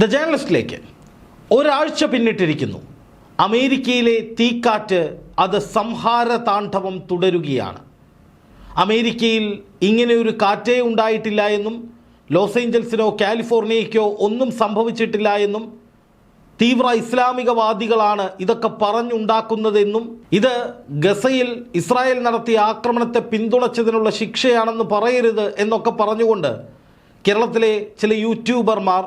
The ജേർണലിസ്റ്റിലേക്ക് ഒരാഴ്ച പിന്നിട്ടിരിക്കുന്നു. അമേരിക്കയിലെ തീക്കാറ്റ് അത് സംഹാര താണ്ഡവം തുടരുകയാണ്. അമേരിക്കയിൽ ഇങ്ങനെയൊരു കാറ്റേ ഉണ്ടായിട്ടില്ല എന്നും ലോസ് ഏഞ്ചൽസിനോ കാലിഫോർണിയയ്ക്കോ ഒന്നും സംഭവിച്ചിട്ടില്ല എന്നും തീവ്ര ഇസ്ലാമികവാദികളാണ് ഇതൊക്കെ പറഞ്ഞുണ്ടാക്കുന്നതെന്നും ഇത് ഗസയിൽ ഇസ്രായേൽ നടത്തിയ ആക്രമണത്തെ പിന്തുണച്ചതിനുള്ള ശിക്ഷയാണെന്ന് പറയരുത് എന്നൊക്കെ പറഞ്ഞുകൊണ്ട് കേരളത്തിലെ ചില യൂട്യൂബർമാർ,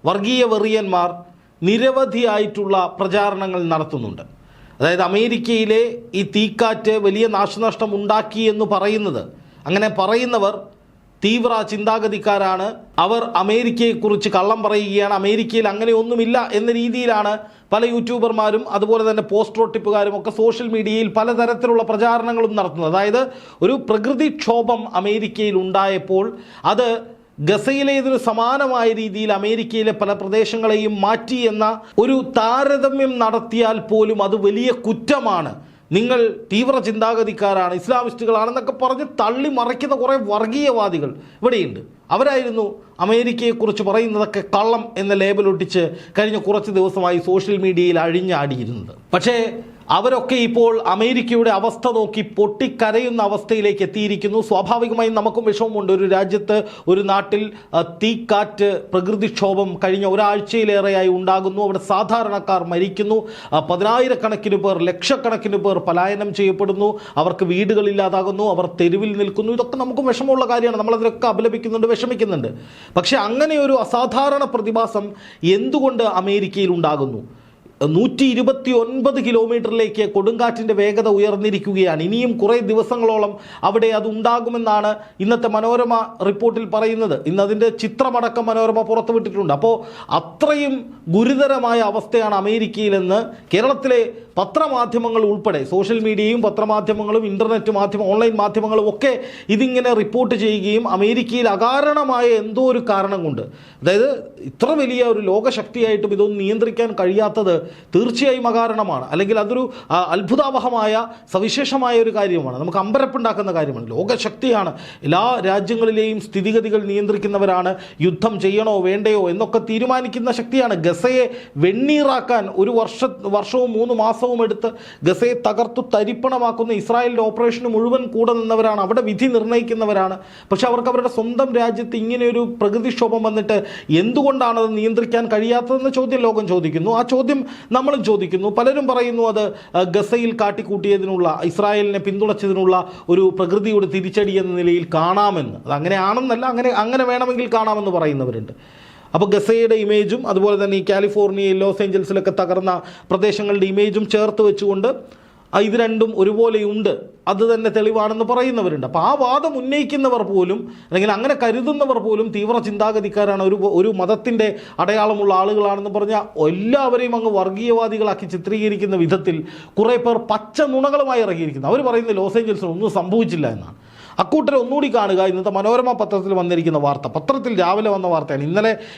വർഗീയ വെറിയന്മാർ നിരവധിയായിട്ടുള്ള പ്രചാരണങ്ങൾ നടത്തുന്നുണ്ട്. അതായത് അമേരിക്കയിലെ ഈ തീക്കാറ്റ് വലിയ നാശനഷ്ടം ഉണ്ടാക്കി എന്ന് പറയുന്നത്, അങ്ങനെ പറയുന്നവർ തീവ്ര ചിന്താഗതിക്കാരാണ്. അവർ അമേരിക്കയെക്കുറിച്ച് കള്ളം പറയുകയാണ്, അമേരിക്കയിൽ അങ്ങനെ ഒന്നുമില്ല എന്ന രീതിയിലാണ് പല യൂട്യൂബർമാരും അതുപോലെ തന്നെ പോസ്റ്റർ ഒട്ടിപ്പുകാരും ഒക്കെ സോഷ്യൽ മീഡിയയിൽ പലതരത്തിലുള്ള പ്രചാരണങ്ങളും നടത്തുന്നത്. അതായത് ഒരു പ്രകൃതിക്ഷോഭം അമേരിക്കയിൽ ഉണ്ടായപ്പോൾ അത് ഗസയിലേതിന് സമാനമായ രീതിയിൽ അമേരിക്കയിലെ പല പ്രദേശങ്ങളെയും മാറ്റി എന്ന ഒരു താരതമ്യം നടത്തിയാൽ പോലും അത് വലിയ കുറ്റമാണ്, നിങ്ങൾ തീവ്ര ചിന്താഗതിക്കാരാണ്, ഇസ്ലാമിസ്റ്റുകളാണെന്നൊക്കെ പറഞ്ഞ് തള്ളി മറയ്ക്കുന്ന കുറേ വർഗീയവാദികൾ ഇവിടെയുണ്ട്. അവരായിരുന്നു അമേരിക്കയെക്കുറിച്ച് പറയുന്നതൊക്കെ കള്ളം എന്ന ലേബലൊട്ടിച്ച് കഴിഞ്ഞ കുറച്ച് ദിവസമായി സോഷ്യൽ മീഡിയയിൽ അഴിഞ്ഞാടിയിരുന്നത്. പക്ഷേ അവരൊക്കെ ഇപ്പോൾ അമേരിക്കയുടെ അവസ്ഥ നോക്കി പൊട്ടിക്കരയുന്ന അവസ്ഥയിലേക്ക് എത്തിയിരിക്കുന്നു. സ്വാഭാവികമായും നമുക്കും വിഷമമുണ്ട്. ഒരു രാജ്യത്ത്, ഒരു നാട്ടിൽ തീക്കാറ്റ്, പ്രകൃതിക്ഷോഭം കഴിഞ്ഞ ഒരാഴ്ചയിലേറെയായി ഉണ്ടാകുന്നു. അവിടെ സാധാരണക്കാർ മരിക്കുന്നു, പതിനായിരക്കണക്കിന് പേർ, ലക്ഷക്കണക്കിന് പേർ പലായനം ചെയ്യപ്പെടുന്നു, അവർക്ക് വീടുകളില്ലാതാകുന്നു, അവർ തെരുവിൽ നിൽക്കുന്നു. ഇതൊക്കെ നമുക്കും വിഷമമുള്ള കാര്യമാണ്. നമ്മളതിലൊക്കെ അപലപിക്കുന്നുണ്ട്, വിഷമിക്കുന്നുണ്ട്. പക്ഷേ അങ്ങനെ ഒരു അസാധാരണ പ്രതിഭാസം എന്തുകൊണ്ട് അമേരിക്കയിൽ ഉണ്ടാകുന്നു? 129 കിലോമീറ്ററിലേക്ക് കൊടുങ്കാറ്റിൻ്റെ വേഗത ഉയർന്നിരിക്കുകയാണ്. ഇനിയും കുറേ ദിവസങ്ങളോളം അവിടെ അത് ഉണ്ടാകുമെന്നാണ് ഇന്നത്തെ മനോരമ റിപ്പോർട്ടിൽ പറയുന്നത്. ഇന്നതിൻ്റെ ചിത്രമടക്കം മനോരമ പുറത്തുവിട്ടിട്ടുണ്ട്. അപ്പോൾ അത്രയും ഗുരുതരമായ അവസ്ഥയാണ് അമേരിക്കയിലെന്ന് കേരളത്തിലെ പത്രമാധ്യമങ്ങൾ ഉൾപ്പെടെ, സോഷ്യൽ മീഡിയയും പത്രമാധ്യമങ്ങളും ഇൻ്റർനെറ്റ് മാധ്യമം, ഓൺലൈൻ മാധ്യമങ്ങളും ഒക്കെ ഇതിങ്ങനെ റിപ്പോർട്ട് ചെയ്യുകയും അമേരിക്കയിൽ അകാരണമായ എന്തോ ഒരു കാരണം കൊണ്ട്, അതായത് ഇത്ര വലിയ ഒരു ലോകശക്തിയായിട്ടും ഇതൊന്നും നിയന്ത്രിക്കാൻ കഴിയാത്തത് തീർച്ചയായും അകാരണമാണ്, അല്ലെങ്കിൽ അതൊരു അത്ഭുതാവഹമായ സവിശേഷമായ ഒരു കാര്യമാണ്, നമുക്ക് അമ്പരപ്പുണ്ടാക്കുന്ന കാര്യമാണ്. ലോകശക്തിയാണ്, എല്ലാ രാജ്യങ്ങളിലെയും സ്ഥിതിഗതികൾ നിയന്ത്രിക്കുന്നവരാണ്, യുദ്ധം ചെയ്യണോ വേണ്ടയോ എന്നൊക്കെ തീരുമാനിക്കുന്ന ശക്തിയാണ്. ഗസയെ വെണ്ണീറാക്കാൻ ഒരു വർഷവും 3 മാസവും എടുത്ത് ഗസയെ തകർത്തു തരിപ്പണമാക്കുന്ന ഇസ്രായേലിൻ്റെ ഓപ്പറേഷന് മുഴുവൻ കൂടെ നിന്നവരാണ്, അവിടെ വിധി നിർണ്ണയിക്കുന്നവരാണ്. പക്ഷെ അവർക്ക് അവരുടെ സ്വന്തം രാജ്യത്ത് ഇങ്ങനെയൊരു പ്രകൃതിക്ഷോഭം വന്നിട്ട് എന്തുകൊണ്ടാണത് നിയന്ത്രിക്കാൻ കഴിയാത്തതെന്ന ചോദ്യം ലോകം ചോദിക്കുന്നു. ആ ചോദ്യം നമ്മളും ചോദിക്കുന്നു. പലരും പറയുന്നു അത് ഗസയിൽ കാട്ടിക്കൂട്ടിയതിനുള്ള, ഇസ്രായേലിനെ പിന്തുണച്ചതിനുള്ള ഒരു പ്രകൃതിയുടെ തിരിച്ചടി എന്ന നിലയിൽ കാണാമെന്ന്. അത് അങ്ങനെയാണെന്നല്ല, അങ്ങനെ വേണമെങ്കിൽ കാണാമെന്ന് പറയുന്നവരുണ്ട്. അപ്പോൾ ഗസയുടെ ഇമേജും അതുപോലെ തന്നെ ഈ കാലിഫോർണിയയിൽ, ലോസ് ഏഞ്ചൽസിലൊക്കെ തകർന്ന പ്രദേശങ്ങളുടെ ഇമേജും ചേർത്ത് വെച്ചുകൊണ്ട് ഇത് രണ്ടും ഒരുപോലെയുണ്ട്, അത് തന്നെ തെളിവാണെന്ന് പറയുന്നവരുണ്ട്. അപ്പോൾ ആ വാദം ഉന്നയിക്കുന്നവർ പോലും, അല്ലെങ്കിൽ അങ്ങനെ കരുതുന്നവർ പോലും തീവ്ര ചിന്താഗതിക്കാരാണ്, ഒരു മതത്തിൻ്റെ അടയാളമുള്ള ആളുകളാണെന്ന് പറഞ്ഞാൽ എല്ലാവരെയും അങ്ങ് വർഗീയവാദികളാക്കി ചിത്രീകരിക്കുന്ന വിധത്തിൽ കുറേ പേർ പച്ച നുണകളുമായി ഇറങ്ങിയിരിക്കുന്നു. അവർ പറയുന്നത് ലോസ് ഏഞ്ചൽസിന് ഒന്നും സംഭവിച്ചില്ല എന്നാണ്. അക്കൂട്ടരെ ഒന്നുകൂടി കാണുക ഇന്നത്തെ മനോരമ പത്രത്തിൽ വന്നിരിക്കുന്ന വാർത്ത. പത്രത്തിൽ രാവിലെ വന്ന വാർത്തയാണ്.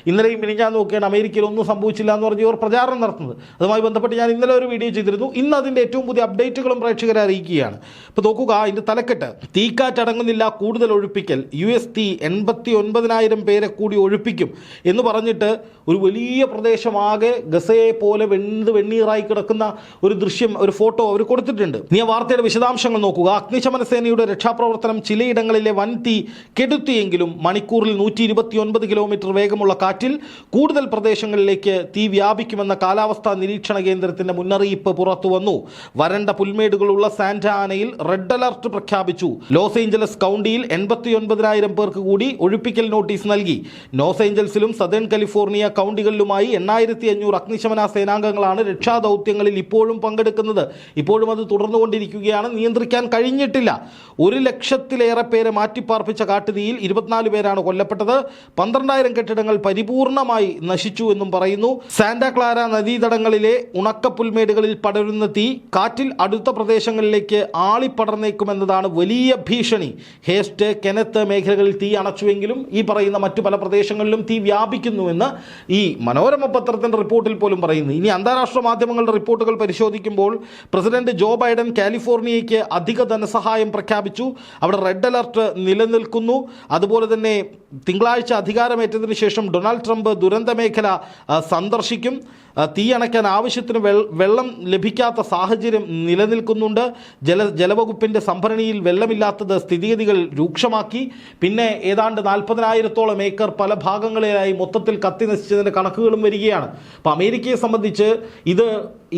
ഇന്നലെയും ഞാൻ നോക്കിയാണ് അമേരിക്കയിൽ ഒന്നും സംഭവിച്ചില്ല എന്ന് പറഞ്ഞ് ഇവർ പ്രചാരണം നടത്തുന്നത്. അതുമായി ബന്ധപ്പെട്ട് ഞാൻ ഇന്നലെ ഒരു വീഡിയോ ചെയ്തിരുന്നു. ഇന്ന് അതിൻ്റെ ഏറ്റവും പുതിയ അപ്ഡേറ്റുകളും പ്രേക്ഷകരെ അറിയിക്കുകയാണ്. ഇപ്പോൾ നോക്കുക, അതിൻ്റെ തലക്കെട്ട്: തീക്കാറ്റടങ്ങുന്നില്ല, കൂടുതൽ ഒഴിപ്പിക്കൽ, USD 89,000 പേരെ കൂടി ഒഴിപ്പിക്കും എന്ന് പറഞ്ഞിട്ട് ഒരു വലിയ പ്രദേശമാകെ ഗസയെ പോലെ വെണ്ണീറായി കിടക്കുന്ന ഒരു ദൃശ്യം, ഒരു ഫോട്ടോ അവർ കൊടുത്തിട്ടുണ്ട്. ഇനി ആ വാർത്തയുടെ വിശദാംശങ്ങൾ നോക്കുക. അഗ്നിശമന സേനയുടെ രക്ഷാപ്രവർത്തനം ചിലയിടങ്ങളിലെ വൻ തീ കെടുത്തിയെങ്കിലും മണിക്കൂറിൽ 129 കിലോമീറ്റർ വേഗമുള്ള കാറ്റിൽ കൂടുതൽ പ്രദേശങ്ങളിലേക്ക് തീ വ്യാപിക്കുമെന്ന കാലാവസ്ഥാ നിരീക്ഷണ കേന്ദ്രത്തിന്റെ മുന്നറിയിപ്പ് പുറത്തു വന്നു. വരണ്ട പുൽമേടുകളുള്ള സാന്റാ ആനയിൽ റെഡ് അലർട്ട് പ്രഖ്യാപിച്ചു. ലോസ് ഏഞ്ചലസ് കൗണ്ടിയിൽ 89,000 പേർക്ക് കൂടി ഒഴിപ്പിക്കൽ നോട്ടീസ് നൽകി. ലോസ് ഏഞ്ചൽസിലും സദേൺ കാലിഫോർണിയ കൗണ്ടികളിലുമായി 8,500 അഗ്നിശമന സേനാംഗങ്ങളാണ് രക്ഷാദൗത്യങ്ങളിൽ ഇപ്പോഴും പങ്കെടുക്കുന്നത്. ഇപ്പോഴും അത് തുടർന്നുകൊണ്ടിരിക്കുകയാണ്. നിയന്ത്രിക്കാൻ കഴിഞ്ഞിട്ടില്ല. 1,00,000 പേരെ മാറ്റിപ്പാർപ്പിച്ച കാട്ടുതീയിൽ 24 പേരാണ് കൊല്ലപ്പെട്ടത്. 12,000 കെട്ടിടങ്ങൾ പരിപൂർണമായി നശിച്ചു എന്നും പറയുന്നു. സാന്റാ ക്ലാര നദീതടങ്ങളിലെ ഉണക്കപ്പുൽമേടുകളിൽ പടരുന്ന തീ കാറ്റിൽ അടുത്ത പ്രദേശങ്ങളിലേക്ക് ആളിപ്പടർന്നേക്കുമെന്നതാണ് വലിയ ഭീഷണി. ഹേസ്റ്റ്, കെനത്ത് മേഖലകളിൽ തീ അണച്ചുവെങ്കിലും ഈ പറയുന്ന മറ്റു പല പ്രദേശങ്ങളിലും തീ വ്യാപിക്കുന്നുവെന്ന് ഈ മനോരമ പത്രത്തിൻ്റെ റിപ്പോർട്ടിൽ പോലും പറയുന്നു. ഇനി അന്താരാഷ്ട്ര മാധ്യമങ്ങളുടെ റിപ്പോർട്ടുകൾ പരിശോധിക്കുമ്പോൾ പ്രസിഡന്റ് ജോ ബൈഡൻ കാലിഫോർണിയയ്ക്ക് അധിക ധനസഹായം പ്രഖ്യാപിച്ചു. അവിടെ റെഡ് അലർട്ട് നിലനിൽക്കുന്നു. അതുപോലെ തന്നെ തിങ്കളാഴ്ച അധികാരമേറ്റതിന് ശേഷം ഡൊണാൾഡ് ട്രംപ് ദുരന്ത മേഖല സന്ദർശിക്കും. തീയണയ്ക്കാൻ ആവശ്യത്തിന് വെള്ളം ലഭിക്കാത്ത സാഹചര്യം നിലനിൽക്കുന്നുണ്ട്. ജലവകുപ്പിൻ്റെ സംഭരണിയിൽ വെള്ളമില്ലാത്തത് സ്ഥിതിഗതികൾ രൂക്ഷമാക്കി. പിന്നെ ഏതാണ്ട് 40,000-ഓളം ഏക്കർ പല ഭാഗങ്ങളിലായി മൊത്തത്തിൽ കത്തി നശിച്ചതിൻ്റെ കണക്കുകളും വരികയാണ്. അപ്പോൾ അമേരിക്കയെ സംബന്ധിച്ച് ഇത്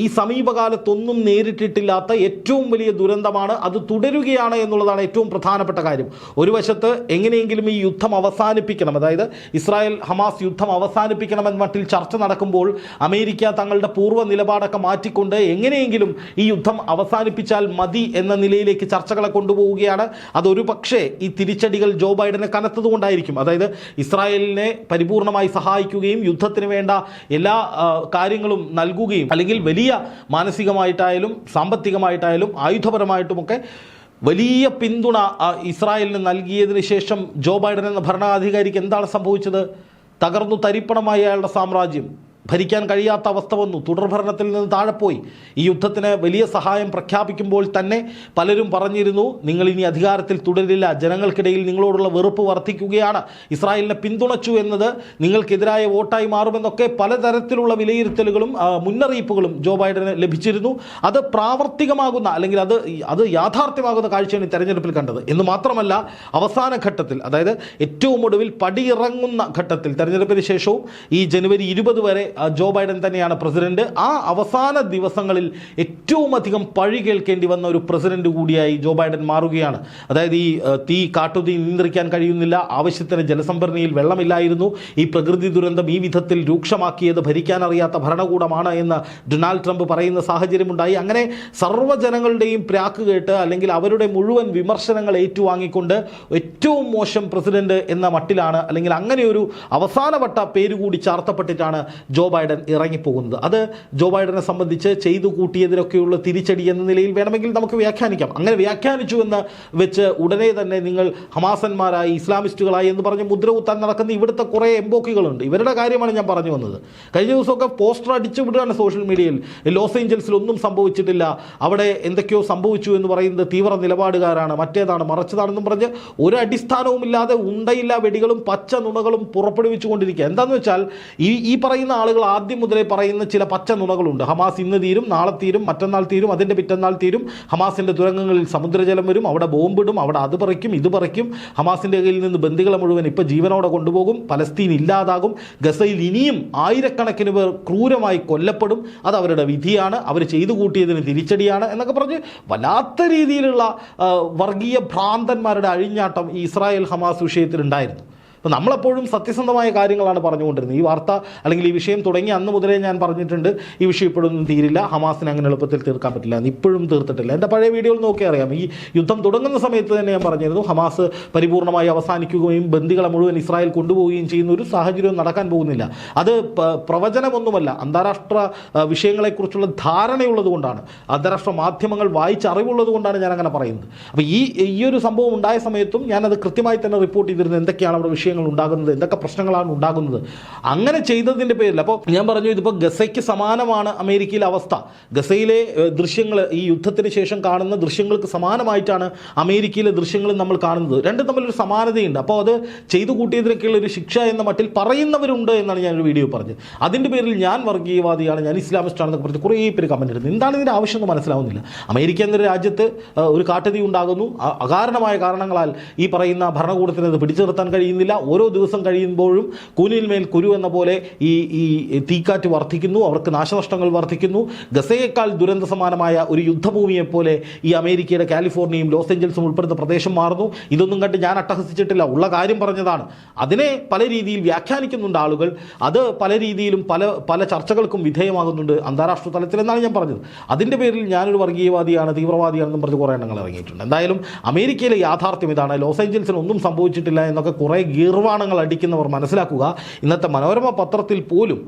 ഈ സമീപകാലത്തൊന്നും നേരിട്ടിട്ടില്ലാത്ത ഏറ്റവും വലിയ ദുരന്തമാണ്. അത് തുടരുകയാണ് എന്നുള്ളതാണ് ഏറ്റവും പ്രധാനപ്പെട്ട കാര്യം. ഒരു വശത്ത് എങ്ങനെയെങ്കിലും ഈ യുദ്ധം അവസാനിപ്പിക്കണം, അതായത് ഇസ്രായേൽ ഹമാസ് യുദ്ധം അവസാനിപ്പിക്കണമെന്ന മട്ടിൽ ചർച്ച നടക്കുമ്പോൾ അമേരിക്ക തങ്ങളുടെ പൂർവ്വ നിലപാടൊക്കെ മാറ്റിക്കൊണ്ട് എങ്ങനെയെങ്കിലും ഈ യുദ്ധം അവസാനിപ്പിച്ചാൽ മതി എന്ന നിലയിലേക്ക് ചർച്ചകളെ കൊണ്ടുപോവുകയാണ്. അതൊരു പക്ഷേ ഈ തിരിച്ചടികൾ ജോ ബൈഡനെ കനത്തതുകൊണ്ടായിരിക്കും. അതായത് ഇസ്രായേലിനെ പരിപൂർണമായി സഹായിക്കുകയും യുദ്ധത്തിന് വേണ്ട എല്ലാ കാര്യങ്ങളും നൽകുകയും, അല്ലെങ്കിൽ വലിയ മാനസികമായിട്ടായാലും സാമ്പത്തികമായിട്ടായാലും ആയുധപരമായിട്ടുമൊക്കെ വലിയ പിന്തുണ ഇസ്രായേലിന് നൽകിയതിന് ശേഷം ജോ ബൈഡൻ എന്ന ഭരണാധികാരിക്ക് എന്താണ് സംഭവിച്ചത്? തകർന്നു തരിപ്പണമായി അയാളുടെ സാമ്രാജ്യം. ഭരിക്കാൻ കഴിയാത്ത അവസ്ഥ വന്നു. തുടർഭരണത്തിൽ നിന്ന് താഴെപ്പോയി. ഈ യുദ്ധത്തിന് വലിയ സഹായം പ്രഖ്യാപിക്കുമ്പോൾ തന്നെ പലരും പറഞ്ഞിരുന്നു, നിങ്ങൾ ഇനി അധികാരത്തിൽ തുടരില്ല, ജനങ്ങൾക്കിടയിൽ നിങ്ങളോടുള്ള വെറുപ്പ് വർദ്ധിക്കുകയാണ്, ഇസ്രായേലിനെ പിന്തുണച്ചു എന്നത് നിങ്ങൾക്കെതിരായ വോട്ടായി മാറുമെന്നൊക്കെ പലതരത്തിലുള്ള വിലയിരുത്തലുകളും മുന്നറിയിപ്പുകളും ജോ ബൈഡന് ലഭിച്ചിരുന്നു. അത് പ്രാവർത്തികമാകുന്ന, അല്ലെങ്കിൽ അത് യാഥാർത്ഥ്യമാകുന്ന കാഴ്ചയാണ് ഈ തെരഞ്ഞെടുപ്പിൽ കണ്ടത്. എന്ന് മാത്രമല്ല, അവസാന ഘട്ടത്തിൽ, അതായത് ഏറ്റവും ഒടുവിൽ പടിയിറങ്ങുന്ന ഘട്ടത്തിൽ, തെരഞ്ഞെടുപ്പിന് ശേഷവും ഈ ജനുവരി 20 വരെ ജോ ബൈഡൻ തന്നെയാണ് പ്രസിഡന്റ്. ആ അവസാന ദിവസങ്ങളിൽ ഏറ്റവും അധികം പഴി കേൾക്കേണ്ടി വന്ന ഒരു പ്രസിഡന്റ് കൂടിയായി ജോ ബൈഡൻ മാറുകയാണ്. അതായത് ഈ കാട്ടുതീ നിയന്ത്രിക്കാൻ കഴിയുന്നില്ല, ആവശ്യത്തിന് ജലസംഭരണിയിൽ വെള്ളമില്ലായിരുന്നു, ഈ പ്രകൃതി ദുരന്തം ഈ വിധത്തിൽ രൂക്ഷമാക്കിയത് ഭരിക്കാനറിയാത്ത ഭരണകൂടമാണ് എന്ന് ഡൊണാൾഡ് ട്രംപ് പറയുന്ന സാഹചര്യമുണ്ടായി. അങ്ങനെ സർവ്വജനങ്ങളുടെയും പ്രാക്ക് കേട്ട്, അല്ലെങ്കിൽ അവരുടെ മുഴുവൻ വിമർശനങ്ങൾ ഏറ്റുവാങ്ങിക്കൊണ്ട് ഏറ്റവും മോശം പ്രസിഡന്റ് എന്ന മട്ടിലാണ്, അല്ലെങ്കിൽ അങ്ങനെ ഒരു അവസാനവട്ട പേരുകൂടി ചാർത്തപ്പെട്ടിട്ടാണ് ജോ ബൈഡൻ ഇറങ്ങിപ്പോകുന്നത്. അത് ജോ ബൈഡനെ സംബന്ധിച്ച് ചെയ്തു കൂട്ടിയതിനൊക്കെയുള്ള തിരിച്ചടി എന്ന നിലയിൽ വേണമെങ്കിൽ നമുക്ക് വ്യാഖ്യാനിക്കാം. അങ്ങനെ വ്യാഖ്യാനിച്ചു എന്ന് വെച്ച് ഉടനെ തന്നെ നിങ്ങൾ ഹമാസന്മാരായി, ഇസ്ലാമിസ്റ്റുകളായി എന്ന് പറഞ്ഞ് മുദ്ര കുത്താൻ നടക്കുന്ന ഇവിടുത്തെ കുറേ എംബോക്കികളുണ്ട്. ഇവരുടെ കാര്യമാണ് ഞാൻ പറഞ്ഞു വന്നത്. കഴിഞ്ഞ ദിവസമൊക്കെ പോസ്റ്റർ അടിച്ചു വിടുകയാണ് സോഷ്യൽ മീഡിയയിൽ. ലോസ് ഏഞ്ചൽസിൽ ഒന്നും സംഭവിച്ചിട്ടില്ല, അവിടെ എന്തൊക്കെയോ സംഭവിച്ചു എന്ന് പറയുന്നത് തീവ്ര നിലപാടുകാരാണ്, മറ്റേതാണ് മറച്ചതാണെന്നും പറഞ്ഞ് ഒരു അടിസ്ഥാനവുമില്ലാതെ ഉണ്ടയില്ല വെടികളും പച്ച നുണകളും പുറപ്പെടുവിച്ചുകൊണ്ടിരിക്കുക. എന്താണെന്ന് വെച്ചാൽ ഈ പറയുന്ന ആളുകൾ ആദ്യം മുതലേ പറയുന്ന ചില പച്ച നുണകളുണ്ട്. ഹമാസ് ഇന്ന് തീരും, നാളെ തീരും, മറ്റന്നാൾ തീരും, അതിൻ്റെ പിറ്റന്നാൾ തീരും, ഹമാസിൻ്റെ തുരങ്കങ്ങളിൽ സമുദ്രജലം വരും, അവിടെ ബോംബിടും, അവിടെ അത് പറിക്കും, ഇത് പറിക്കും, ഹമാസിൻ്റെ കയ്യിൽ നിന്ന് ബന്ദികളെ മുഴുവൻ ഇപ്പോൾ ജീവനോടെ കൊണ്ടുപോകും, പലസ്തീൻ ഇല്ലാതാകും, ഗസയിൽ ഇനിയും ആയിരക്കണക്കിന് പേർ ക്രൂരമായി കൊല്ലപ്പെടും, അത് അവരുടെ വിധിയാണ്, അവർ ചെയ്തു കൂട്ടിയതിന് തിരിച്ചടിയാണ് എന്നൊക്കെ പറഞ്ഞ് വല്ലാത്ത രീതിയിലുള്ള വർഗീയ ഭ്രാന്തന്മാരുടെ അഴിഞ്ഞാട്ടം ഈ ഇസ്രായേൽ ഹമാസ് വിഷയത്തിലുണ്ടായിരുന്നു. അപ്പോൾ നമ്മളെപ്പോഴും സത്യസന്ധമായ കാര്യങ്ങളാണ് പറഞ്ഞുകൊണ്ടിരുന്നത്. ഈ വാർത്ത, അല്ലെങ്കിൽ ഈ വിഷയം തുടങ്ങി അന്ന് മുതലേ ഞാൻ പറഞ്ഞിട്ടുണ്ട്, ഈ വിഷയം ഇപ്പോഴൊന്നും തീരില്ല, ഹമാസിന് അങ്ങനെ എളുപ്പത്തിൽ തീർക്കാൻ പറ്റില്ല എന്ന്. ഇപ്പോഴും തീർത്തിട്ടില്ല. എൻ്റെ പഴയ വീഡിയോയിൽ നോക്കിയാൽ അറിയാം. ഈ യുദ്ധം തുടങ്ങുന്ന സമയത്ത് തന്നെ ഞാൻ പറഞ്ഞിരുന്നു, ഹമാസ് പരിപൂർണമായി അവസാനിക്കുകയും ബന്ദികളെ മുഴുവൻ ഇസ്രായേൽ കൊണ്ടുപോവുകയും ചെയ്യുന്ന ഒരു സാഹചര്യം നടക്കാൻ പോകുന്നില്ല. അത് പ്രവചനമൊന്നുമല്ല, അന്താരാഷ്ട്ര വിഷയങ്ങളെക്കുറിച്ചുള്ള ധാരണയുള്ളത് കൊണ്ടാണ്, അന്താരാഷ്ട്ര മാധ്യമങ്ങൾ വായിച്ചറിവുള്ളത് കൊണ്ടാണ് ഞാൻ അങ്ങനെ പറയുന്നത്. അപ്പോൾ ഈ ഒരു സംഭവം ഉണ്ടായ സമയത്തും ഞാനത് കൃത്യമായി തന്നെ റിപ്പോർട്ട് ചെയ്തിരുന്നത്, എന്തൊക്കെയാണ് അവിടെ വിഷയങ്ങൾ ഉണ്ടാകുന്നത്, എന്തൊക്കെ പ്രശ്നങ്ങളാണ് ഉണ്ടാകുന്നത്. അങ്ങനെ ചെയ്തതിൻ്റെ പേരിൽ അപ്പോൾ ഞാൻ പറഞ്ഞു, ഇതിപ്പോൾ ഗസയ്ക്ക് സമാനമാണ് അമേരിക്കയിലെ അവസ്ഥ. ഗസയിലെ ദൃശ്യങ്ങൾ, ഈ യുദ്ധത്തിന് ശേഷം കാണുന്ന ദൃശ്യങ്ങൾക്ക് സമാനമായിട്ടാണ് അമേരിക്കയിലെ ദൃശ്യങ്ങൾ നമ്മൾ കാണുന്നത്. രണ്ടും തമ്മിലൊരു സമാനതയുണ്ട്. അപ്പോൾ അത് ചെയ്തു കൂട്ടിയതിനൊക്കെയുള്ള ഒരു ശിക്ഷ എന്ന മട്ടിൽ പറയുന്നവരുണ്ട് എന്നാണ് ഞാനൊരു വീഡിയോ പറഞ്ഞത്. അതിൻ്റെ പേരിൽ ഞാൻ വർഗീയവാദിയാണ്, ഞാൻ ഇസ്ലാമിസ്റ്റാണെന്നൊക്കെ പറഞ്ഞ് കുറേ പേര് കമൻറ്റ് ഇടുന്നത്. എന്താണ് ഇതിൻ്റെ ആവശ്യം എന്ന് മനസ്സിലാവുന്നില്ല. അമേരിക്ക എന്നൊരു രാജ്യത്ത് ഒരു കാട്ടുതീ ഉണ്ടാകുന്നു, അകാരണമായ കാരണങ്ങളാൽ ഈ പറയുന്ന ഭരണകൂടത്തിന് അത് പിടിച്ചു നിർത്താൻ കഴിയുന്നില്ല. ഓരോ ദിവസം കഴിയുമ്പോഴും കൂനിന്മേൽ കുരു എന്ന പോലെ ഈ തീക്കാറ്റ് വർദ്ധിക്കുന്നു, അവർക്ക് നാശനഷ്ടങ്ങൾ വർദ്ധിക്കുന്നു. ഗസയേക്കാൾ ദുരന്ത സമാനമായ ഒരു യുദ്ധഭൂമിയെപ്പോലെ ഈ അമേരിക്കയുടെ കാലിഫോർണിയയും ലോസ് ഏഞ്ചൽസും ഉൾപ്പെടുന്ന പ്രദേശം മാറുന്നു. ഇതൊന്നും കണ്ട് ഞാൻ അട്ടഹസിച്ചിട്ടില്ല, ഉള്ള കാര്യം പറഞ്ഞതാണ്. അതിനെ പല രീതിയിൽ വ്യാഖ്യാനിക്കുന്നുണ്ട് ആളുകൾ, അത് പല രീതിയിലും പല ചർച്ചകൾക്കും വിധേയമാകുന്നുണ്ട് അന്താരാഷ്ട്ര തലത്തിൽ എന്നാണ് ഞാൻ പറഞ്ഞത്. അതിൻ്റെ പേരിൽ ഞാനൊരു വർഗീയവാദിയാണ്, തീവ്രവാദിയാണെന്നും പറഞ്ഞ് കുറേ എണ്ണങ്ങൾ ഇറങ്ങിയിട്ടുണ്ട്. എന്തായാലും അമേരിക്കയിലെ യാഥാർത്ഥ്യം ഇതാണ്. ലോസ് ഏഞ്ചൽസിന് ഒന്നും സംഭവിച്ചിട്ടില്ല എന്നൊക്കെ കുറേ ഗീർവാണങ്ങൾ അടിക്കുന്നവർ മനസ്സിലാക്കുക. ഇന്നത്തെ മനോരമ പത്രത്തിൽ പോലും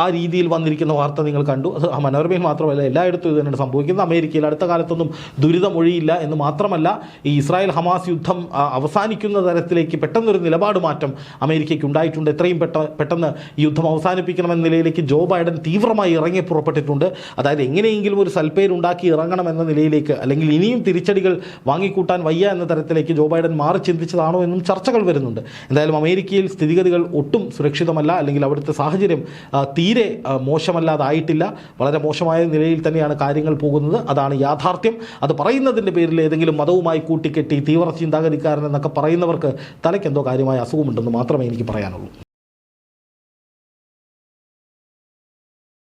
ആ രീതിയിൽ വന്നിരിക്കുന്ന വാർത്ത നിങ്ങൾ കണ്ടു. അത് മനോരമയിൽ മാത്രമല്ല, എല്ലായിടത്തും ഇത് തന്നെയാണ് സംഭവിക്കുന്നത്. അമേരിക്കയിൽ അടുത്ത കാലത്തൊന്നും ദുരിതമൊഴിയില്ല എന്ന് മാത്രമല്ല, ഈ ഇസ്രായേൽ ഹമാസ് യുദ്ധം അവസാനിക്കുന്ന തരത്തിലേക്ക് പെട്ടെന്നൊരു നിലപാട് മാറ്റം അമേരിക്കയ്ക്ക് ഉണ്ടായിട്ടുണ്ട്. എത്രയും പെട്ടെന്ന് ഈ യുദ്ധം അവസാനിപ്പിക്കണമെന്ന നിലയിലേക്ക് ജോ ബൈഡൻ തീവ്രമായി ഇറങ്ങി പുറപ്പെട്ടിട്ടുണ്ട്. അതായത് എങ്ങനെയെങ്കിലും ഒരു സൽപ്പേരുണ്ടാക്കി ഇറങ്ങണമെന്ന നിലയിലേക്ക്, അല്ലെങ്കിൽ ഇനിയും തിരിച്ചടികൾ വാങ്ങിക്കൂട്ടാൻ വയ്യ എന്ന തരത്തിലേക്ക് ജോ ബൈഡൻ മാറി ചിന്തിച്ചതാണോ എന്നും ചർച്ചകൾ വരുന്നുണ്ട്. എന്തായാലും അമേരിക്കയിൽ സ്ഥിതിഗതികൾ ഒട്ടും സുരക്ഷിതമല്ല, അല്ലെങ്കിൽ അവിടുത്തെ സാഹചര്യം തീരെ മോശമല്ലാതായിട്ടില്ല. വളരെ മോശമായ നിലയിൽ തന്നെയാണ് കാര്യങ്ങൾ പോകുന്നത്. അതാണ് യാഥാർത്ഥ്യം. അത് പറയുന്നതിൻ്റെ പേരിൽ ഏതെങ്കിലും മതവുമായി കൂട്ടിക്കെട്ടി തീവ്ര ചിന്താഗതിക്കാരൻ എന്നൊക്കെ പറയുന്നവർക്ക് തലയ്ക്കെന്തോ കാര്യമായ അസുഖമുണ്ടെന്ന് മാത്രമേ എനിക്ക് പറയാനുള്ളൂ.